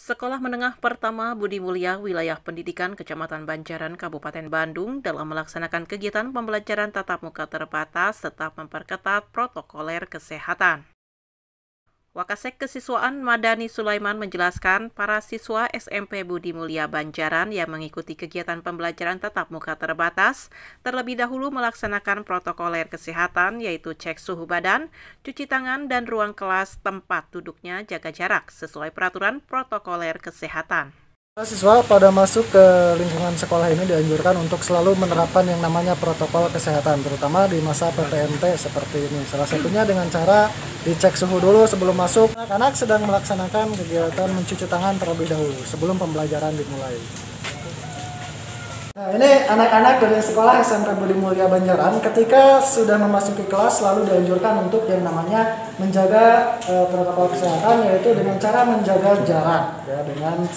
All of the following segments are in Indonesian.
Sekolah Menengah Pertama Budi Mulya Wilayah Pendidikan Kecamatan Banjaran Kabupaten Bandung dalam melaksanakan kegiatan pembelajaran tatap muka terbatas tetap memperketat protokoler kesehatan. Wakasek Kesiswaan Madani Sulaiman menjelaskan para siswa SMP Budi Mulya Banjaran yang mengikuti kegiatan pembelajaran tatap muka terbatas terlebih dahulu melaksanakan protokoler kesehatan yaitu cek suhu badan, cuci tangan, dan ruang kelas tempat duduknya jaga jarak sesuai peraturan protokoler kesehatan. Siswa pada masuk ke lingkungan sekolah ini dianjurkan untuk selalu menerapkan yang namanya protokol kesehatan, terutama di masa PTMT seperti ini. Salah satunya dengan cara dicek suhu dulu sebelum masuk. Anak-anak sedang melaksanakan kegiatan mencuci tangan terlebih dahulu sebelum pembelajaran dimulai. Nah, ini anak-anak dari sekolah SMP Budi Mulya Banjaran ketika sudah memasuki kelas selalu dianjurkan untuk yang namanya menjaga protokol kesehatan, yaitu dengan cara menjaga jarak ya, dengan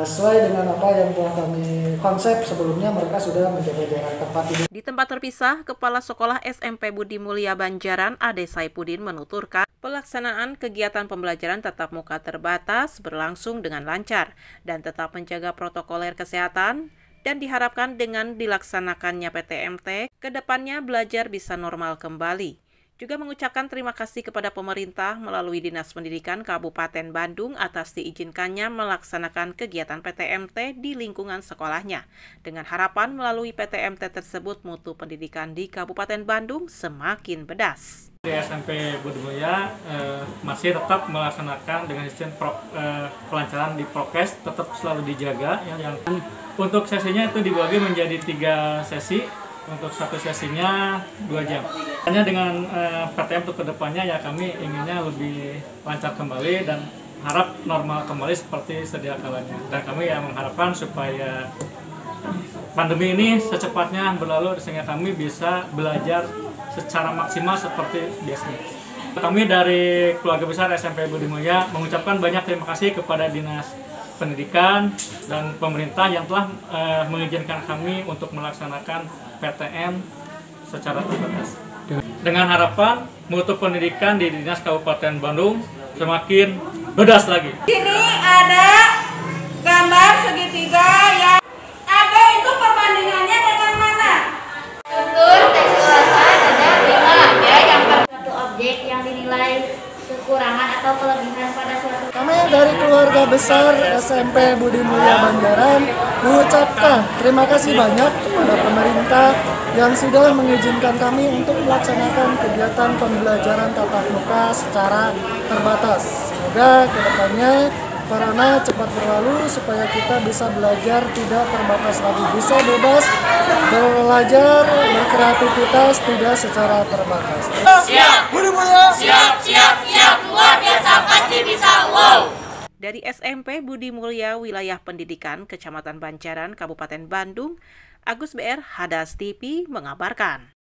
sesuai dengan apa yang telah kami konsep sebelumnya. Mereka sudah menjaga jarak tempat tidur. Di tempat terpisah, Kepala Sekolah SMP Budi Mulya Banjaran Ade Saipudin menuturkan pelaksanaan kegiatan pembelajaran tatap muka terbatas berlangsung dengan lancar dan tetap menjaga protokoler kesehatan. Dan diharapkan dengan dilaksanakannya PTMT, kedepannya belajar bisa normal kembali. Juga mengucapkan terima kasih kepada pemerintah melalui Dinas Pendidikan Kabupaten Bandung atas diizinkannya melaksanakan kegiatan PTMT di lingkungan sekolahnya. Dengan harapan melalui PTMT tersebut mutu pendidikan di Kabupaten Bandung semakin bedas. Di SMP Budi Mulya masih tetap melaksanakan dengan sistem pelancaran di prokes tetap selalu dijaga ya, untuk sesinya itu dibagi menjadi 3 sesi. Untuk satu sesinya 2 jam. Hanya dengan PTM untuk kedepannya ya kami inginnya lebih lancar kembali dan harap normal kembali seperti sedia kalanya. Dan kami ya mengharapkan supaya pandemi ini secepatnya berlalu sehingga kami bisa belajar secara maksimal seperti biasanya. Kami dari keluarga besar SMP Budi Mulya mengucapkan banyak terima kasih kepada Dinas Pendidikan dan pemerintah yang telah mengizinkan kami untuk melaksanakan PTM secara terbatas. Dengan harapan mutu pendidikan di Dinas Kabupaten Bandung semakin bedas lagi. Ini ada gambar segitiga yang ada itu perbandingannya dengan mana? Unsur tekstualitas ada 5 ya, yang satu objek yang dinilai kekurangan atau kelebihan pada suatu. Kami dari keluarga besar SMP Budi Mulya Banjaran mengucapkan terima kasih banyak kepada pemerintah yang sudah mengizinkan kami untuk melaksanakan kegiatan pembelajaran tatap muka secara terbatas. Semoga kedepannya corona cepat berlalu supaya kita bisa belajar tidak terbatas lagi, bisa bebas belajar, berkreativitas tidak secara terbatas. Siap, Budi Mulya. siap, luar biasa pasti bisa. Wow. Dari SMP Budi Mulya Wilayah Pendidikan Kecamatan Banjaran Kabupaten Bandung, Agus BR Hadas TV mengabarkan.